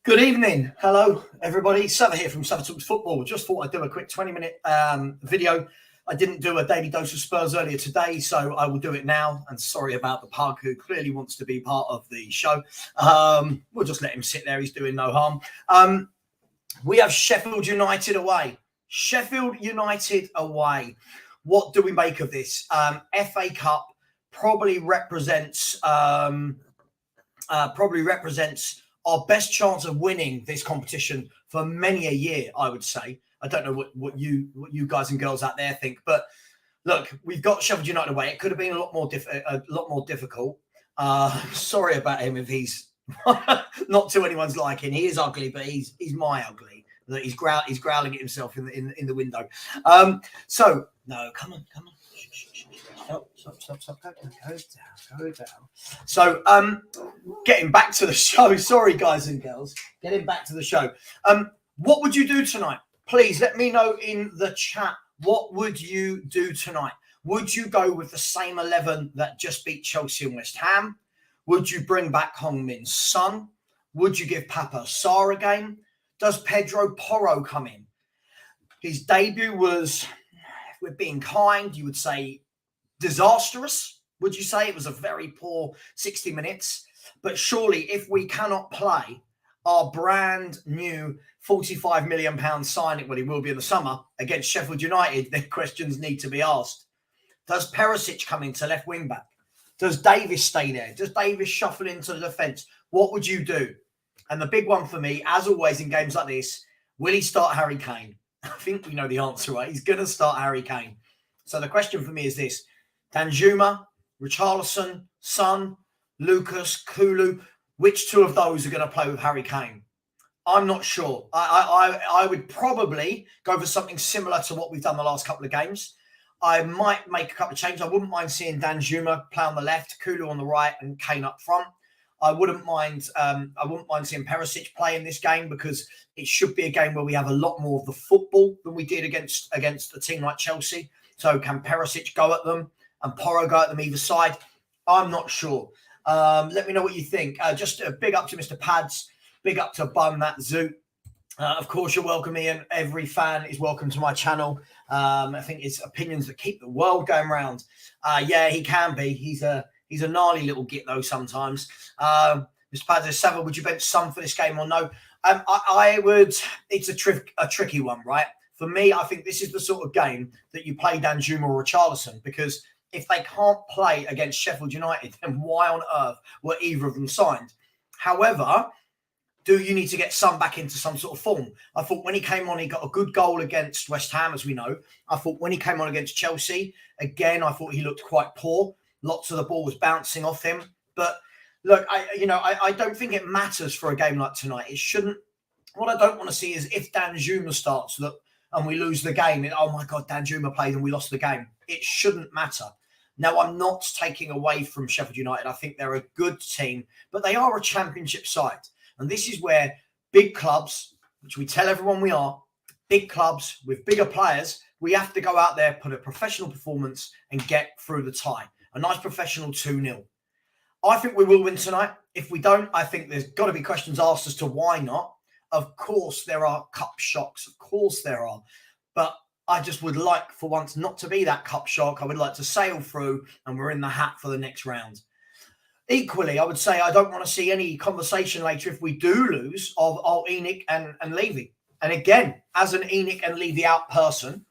Good evening. Hello, everybody. Sava here from Sava Talks Football. Just thought I'd do a quick 20-minute video. I didn't do a Daily Dose of Spurs earlier today, so I will do it now. And sorry about the pug, who clearly wants to be part of the show. We'll just let him sit there. He's doing no harm. We have Sheffield United away. Sheffield United away. What do we make of this? FA Cup probably represents our best chance of winning this competition for many a year, I would say. I don't know what you guys and girls out there think, but look, we've got Sheffield United away. It could have been a lot more difficult. Sorry about him if he's not to anyone's liking. He is ugly, but he's my ugly. He's growling at himself in the window. So no, come on. Stop. Go down. So, getting back to the show. Sorry, guys and girls. Getting back to the show. What would you do tonight? Please let me know in the chat. What would you do tonight? Would you go with the same 11 that just beat Chelsea and West Ham? Would you bring back Heung-min Son? Would you give Papa Sarr a game? Does Pedro Porro come in? His debut was, if we're being kind, you would say disastrous. Would you say it was a very poor 60 minutes? But surely if we cannot play our brand new £45 million signing, well, he will be in the summer, against Sheffield United, then questions need to be asked. Does Perisic come into left wing back? Does Davis stay there? Does Davis shuffle into the defence? What would you do? And the big one for me, as always in games like this, will he start Harry Kane? I think we know the answer, right? He's going to start Harry Kane. So the question for me is this: Danjuma, Richarlison, Son, Lucas, Kulu, which two of those are going to play with Harry Kane? I'm not sure. I would probably go for something similar to what we've done the last couple of games. I might make a couple of changes. I wouldn't mind seeing Danjuma play on the left, Kulu on the right, and Kane up front. I wouldn't mind seeing Perisic play in this game, because it should be a game where we have a lot more of the football than we did against a team like Chelsea. So can Perisic go at them and Porro go at them either side? I'm not sure. Let me know what you think. Just a big up to Mr. Pads. Big up to Bun That Zoot. Of course, you're welcome, Ian. Every fan is welcome to my channel. I think it's opinions that keep the world going round. Yeah, he can be. He's a gnarly little git, though, sometimes. Mr. Pads says, Savile, would you bench Son for this game or no? I would. It's a tricky one, right? For me, I think this is the sort of game that you play Danjuma or Richarlison, because if they can't play against Sheffield United, then why on earth were either of them signed? However, do you need to get Son back into some sort of form? I thought when he came on, he got a good goal against West Ham, as we know. I thought when he came on against Chelsea, again, I thought he looked quite poor. Lots of the ball was bouncing off him. But look, I don't think it matters for a game like tonight. It shouldn't. What I don't want to see is if Danjuma starts and we lose the game, oh my God, Danjuma played and we lost the game. It shouldn't matter. Now, I'm not taking away from Sheffield United. I think they're a good team, but they are a championship side. And this is where big clubs, which we tell everyone we are, big clubs with bigger players, we have to go out there, put a professional performance and get through the tie. A nice professional 2-0. I think we will win tonight. If we don't, I think there's got to be questions asked as to why not. Of course, there are cup shocks. Of course, there are. But I just would like, for once, not to be that cup shock. I would like to sail through and we're in the hat for the next round. Equally, I would say I don't want to see any conversation later if we do lose of ENIC and Levy. And again, as an ENIC and Levy out person,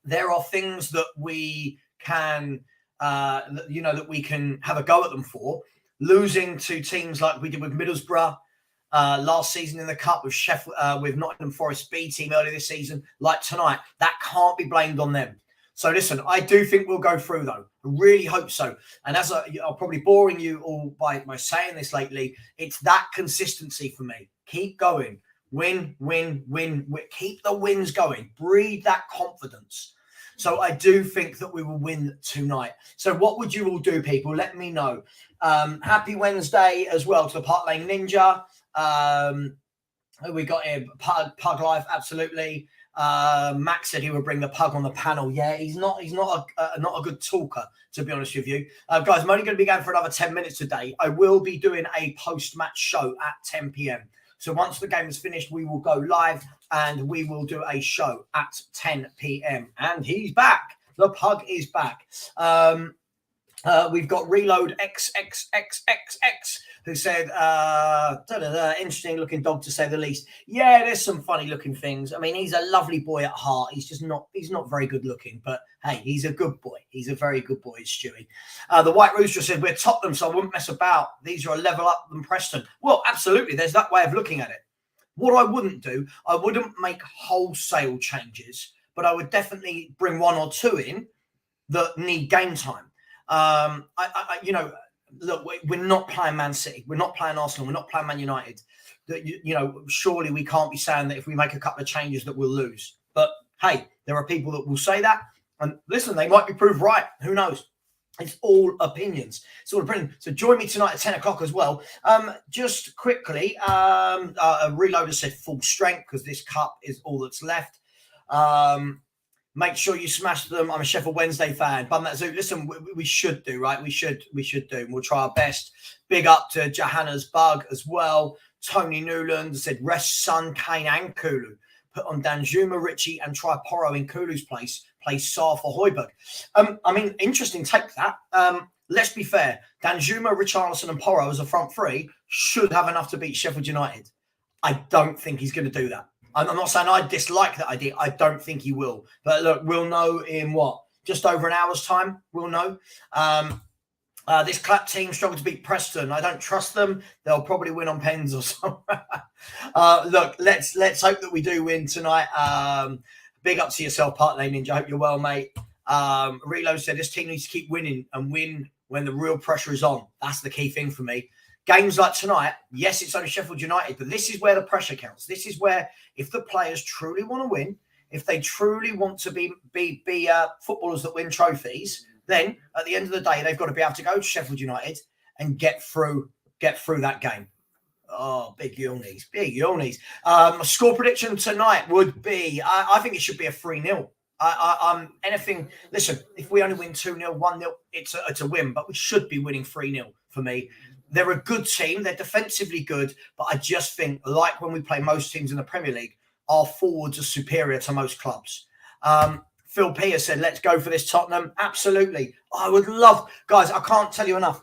there are things that we can, that we can have a go at them for. Losing to teams like we did with Middlesbrough last season in the Cup, with Sheffield, with Nottingham Forest B team earlier this season, like tonight, that can't be blamed on them. So listen, I do think we'll go through, though. I really hope so. And as I'm probably boring you all by saying this lately, it's that consistency for me. Keep going. Win. Keep the wins going. Breathe that confidence. So I do think that we will win tonight. So what would you all do, people? Let me know. Happy Wednesday as well to the Park Lane Ninja. We got here, Pug Life, absolutely. Max said he would bring the pug on the panel. Yeah, he's not a good talker, to be honest with you. Guys, I'm only going to be going for another 10 minutes today. I will be doing a post-match show at 10 p.m. So once the game is finished, we will go live and we will do a show at 10 p.m. And he's back. The pug is back. We've got Reload XXXXX who said, interesting looking dog to say the least. Yeah, there's some funny looking things. I mean, he's a lovely boy at heart. He's not very good looking, but hey, he's a good boy. He's a very good boy, Stewie. The White Rooster said, we're Tottenham, so I wouldn't mess about. These are a level up than Preston. Well, absolutely. There's that way of looking at it. What I wouldn't do, I wouldn't make wholesale changes, but I would definitely bring one or two in that need game time. Look, we're not playing Man City. We're not playing Arsenal. We're not playing Man United. That surely we can't be saying that if we make a couple of changes that we'll lose. But hey, there are people that will say that. And listen, they might be proved right. Who knows? It's all opinions. It's all opinion. So join me tonight at 10 o'clock as well. Just quickly, Reloader said full strength because this cup is all that's left. Make sure you smash them. I'm a Sheffield Wednesday fan. Bum that zoo. Listen, we should do, right? We should do. We'll try our best. Big up to Johanna's Bug as well. Tony Newland said, rest Son, Kane and Kulu. Put on Danjuma, Richie and try Porro in Kulu's place. Play Saar for Højbjerg. I mean, interesting take that. Let's be fair. Danjuma, Richarlison and Porro as a front three should have enough to beat Sheffield United. I don't think he's going to do that. I'm not saying I dislike that idea. I don't think he will. But look, we'll know in just over an hour's time. We'll know. This clap team struggled to beat Preston. I don't trust them. They'll probably win on pens or something. Look, let's hope that we do win tonight. Big up to yourself, Part Lane Ninja. I hope you're well, mate. Reload said this team needs to keep winning and win when the real pressure is on. That's the key thing for me. Games like tonight, yes, it's only Sheffield United, but this is where the pressure counts. This is where, if the players truly want to win, if they truly want to be footballers that win trophies, then at the end of the day, they've got to be able to go to Sheffield United and get through that game. Oh, big yawnies. Score prediction tonight would be, I think it should be a 3-0. I'm anything. Listen, if we only win 2-0, 1-0, it's a win, but we should be winning 3-0 for me. They're a good team. They're defensively good, but I just think, like when we play most teams in the Premier League, our forwards are superior to most clubs. Phil Pierce said, let's go for this Tottenham. Absolutely. I would love, guys, I can't tell you enough.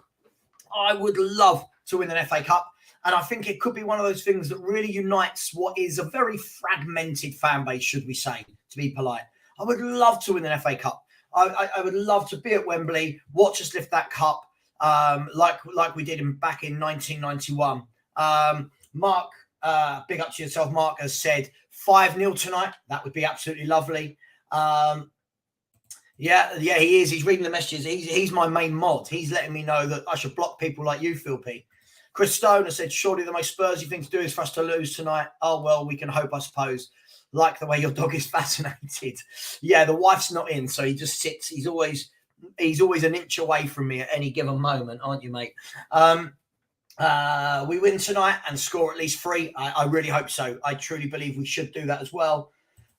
I would love to win an FA Cup. And I think it could be one of those things that really unites what is a very fragmented fan base, should we say, to be polite. I would love to win an FA Cup. I would love to be at Wembley, watch us lift that cup. Like we did back in 1991. Mark, big up to yourself. Mark has said 5-0 tonight. That would be absolutely lovely. Yeah, he is. He's reading the messages. He's my main mod. He's letting me know that I should block people like you, Phil P. Chris Stone has said, surely the most Spursy thing to do is for us to lose tonight. Oh, well, we can hope, I suppose. Like the way your dog is fascinated. Yeah, the wife's not in, so he just sits. He's always an inch away from me at any given moment, aren't you, mate? We win tonight and score at least 3. I really hope so. I truly believe we should do that as well.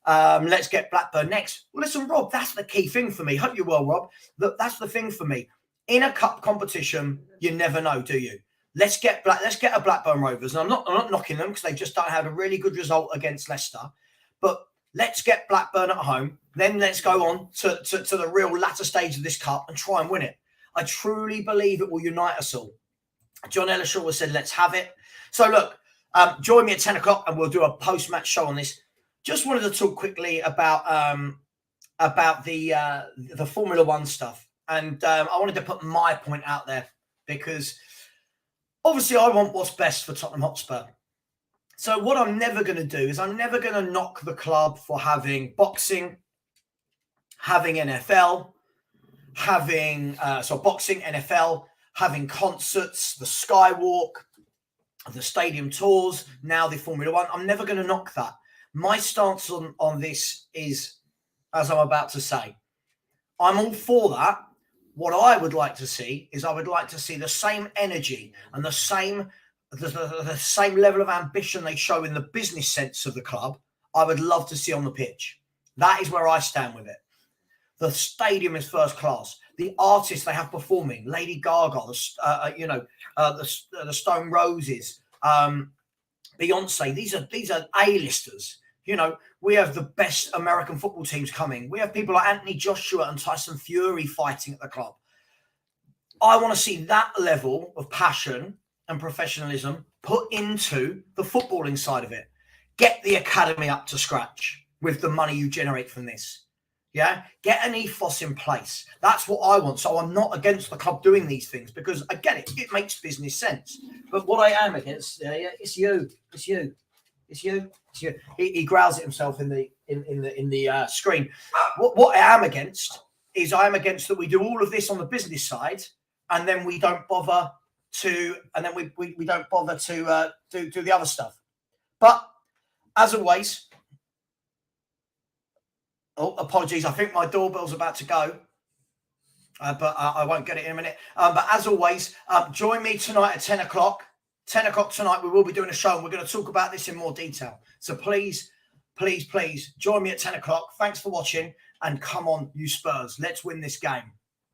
Let's get Blackburn next. Well, listen, Rob, that's the key thing for me. Hope you're well, Rob. Look, that's the thing for me. In a cup competition, you never know, do you? Let's get a Blackburn Rovers. And I'm not knocking them because they just don't have a really good result against Leicester. But let's get Blackburn at home. Then let's go on to the real latter stage of this cup and try and win it. I truly believe it will unite us all. John Ellishaw has said, let's have it. So look, join me at 10 o'clock and we'll do a post-match show on this. Just wanted to talk quickly about the Formula One stuff. And I wanted to put my point out there because obviously I want what's best for Tottenham Hotspur. So what I'm never going to do is I'm never going to knock the club for having boxing, having NFL, having boxing, NFL, having concerts, the Skywalk, the stadium tours, now the Formula One. I'm never going to knock that. My stance on this is, as I'm about to say, I'm all for that. What I would like to see is I would like to see the same energy and the same level of ambition they show in the business sense of the club. I would love to see on the pitch. That is where I stand with it. The stadium is first class. The artists they have performing, Lady Gaga, the Stone Roses, Beyonce. These are A-listers. You know, we have the best American football teams coming. We have people like Anthony Joshua and Tyson Fury fighting at the club. I want to see that level of passion and professionalism put into the footballing side of it. Get the academy up to scratch with the money you generate from this. Yeah, get an ethos in place. That's what I want. So I'm not against the club doing these things because I get it. It makes business sense. But what I am against, it's you. He growls at himself in the screen. What I am against is I am against that we do all of this on the business side and then we don't bother to, and then we don't bother to do the other stuff. But as always. Oh, apologies. I think my doorbell's about to go, but I won't get it in a minute. But as always, join me tonight at 10 o'clock. 10 o'clock tonight, we will be doing a show and we're going to talk about this in more detail. So please join me at 10 o'clock. Thanks for watching and come on, you Spurs. Let's win this game.